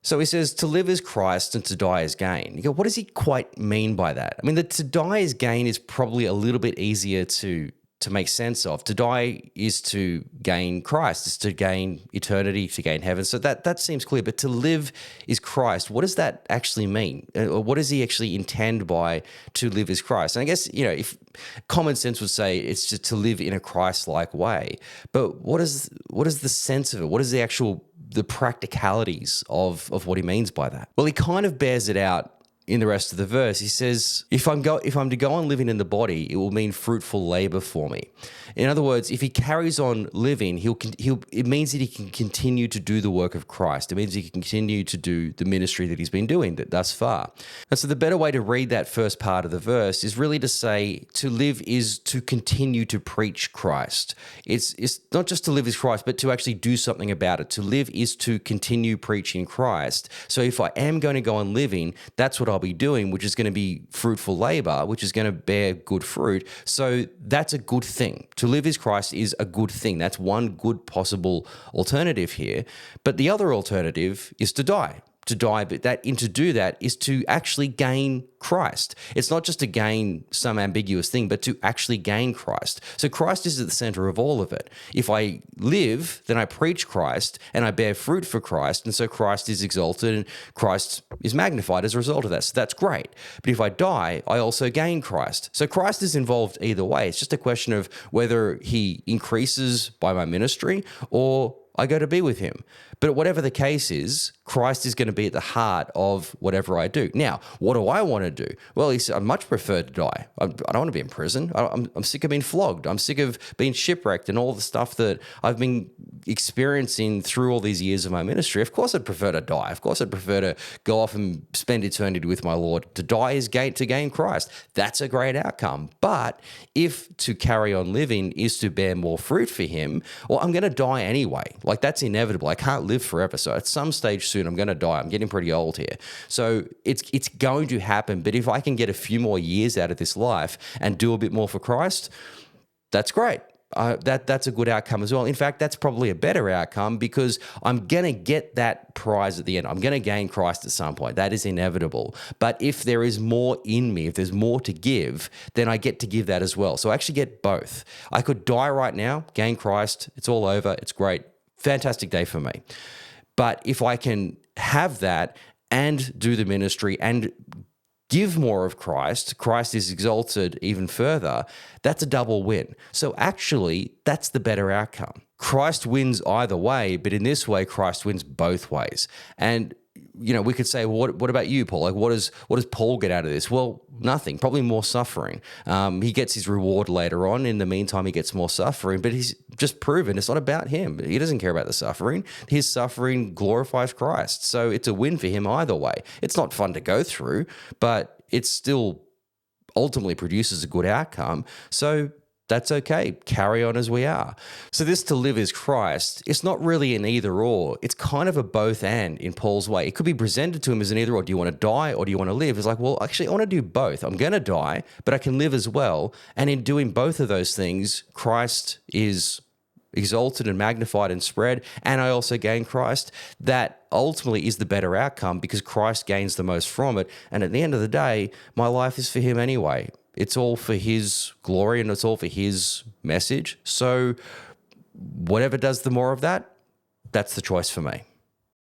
So he says to live is Christ and to die is gain. You go, what does he quite mean by that? I mean, the to die is gain is probably a little bit easier to make sense of. To die is to gain Christ, is to gain eternity, to gain heaven. So that seems clear. But to live is Christ. What does that actually mean? Or what does he actually intend by to live is Christ? And I guess, if common sense would say it's just to live in a Christ-like way. But what is the sense of it? What is the practicalities of what he means by that? Well, he kind of bears it out in the rest of the verse. He says, if I'm to go on living in the body, it will mean fruitful labor for me. In other words, if he carries on living, it means that he can continue to do the work of Christ. It means he can continue to do the ministry that he's been doing thus far. And so the better way to read that first part of the verse is really to say to live is to continue to preach Christ. It's not just to live as Christ, but to actually do something about it. To live is to continue preaching Christ. So if I am going to go on living, that's what I'll be doing, which is going to be fruitful labor, which is going to bear good fruit. So that's a good thing. To live as Christ is a good thing. That's one good possible alternative here. But the other alternative is to die. To die, but to do that is to actually gain Christ. It's not just to gain some ambiguous thing, but to actually gain Christ. So Christ is at the center of all of it. If I live, then I preach Christ and I bear fruit for Christ, and so Christ is exalted and Christ is magnified as a result of that. So that's great. But if I die, I also gain Christ. So Christ is involved either way. It's just a question of whether he increases by my ministry or I go to be with him. But whatever the case is, Christ is going to be at the heart of whatever I do. Now, what do I want to do? Well, I much prefer to die. I don't want to be in prison. I'm sick of being flogged. I'm sick of being shipwrecked and all the stuff that I've been experiencing through all these years of my ministry. Of course, I'd prefer to die. Of course, I'd prefer to go off and spend eternity with my Lord. To die is to gain Christ. That's a great outcome. But if to carry on living is to bear more fruit for him, well, I'm going to die anyway. Like, that's inevitable. I can't live forever. So at some stage soon, I'm going to die. I'm getting pretty old here. So it's going to happen. But if I can get a few more years out of this life and do a bit more for Christ, that's great. That's a good outcome as well. In fact, that's probably a better outcome because I'm going to get that prize at the end. I'm going to gain Christ at some point. That is inevitable. But if there is more in me, if there's more to give, then I get to give that as well. So I actually get both. I could die right now, gain Christ. It's all over. It's great. Fantastic day for me. But if I can have that and do the ministry and give more of Christ, Christ is exalted even further, that's a double win. So actually, that's the better outcome. Christ wins either way, but in this way, Christ wins both ways. And we could say, well, what about you, Paul? Like, what does Paul get out of this? Well, nothing, probably more suffering. He gets his reward later on. In the meantime, he gets more suffering, but he's just proven it's not about him. He doesn't care about the suffering. His suffering glorifies Christ. So it's a win for him either way. It's not fun to go through, but it still ultimately produces a good outcome. So that's okay. Carry on as we are. So this to live is Christ. It's not really an either or. It's kind of a both and in Paul's way. It could be presented to him as an either or. Do you want to die or do you want to live? It's like, well, actually, I want to do both. I'm going to die, but I can live as well. And in doing both of those things, Christ is exalted and magnified and spread, and I also gain Christ. That ultimately is the better outcome because Christ gains the most from it. And at the end of the day, my life is for him anyway. It's all for his glory and it's all for his message. So whatever does the more of that, that's the choice for me.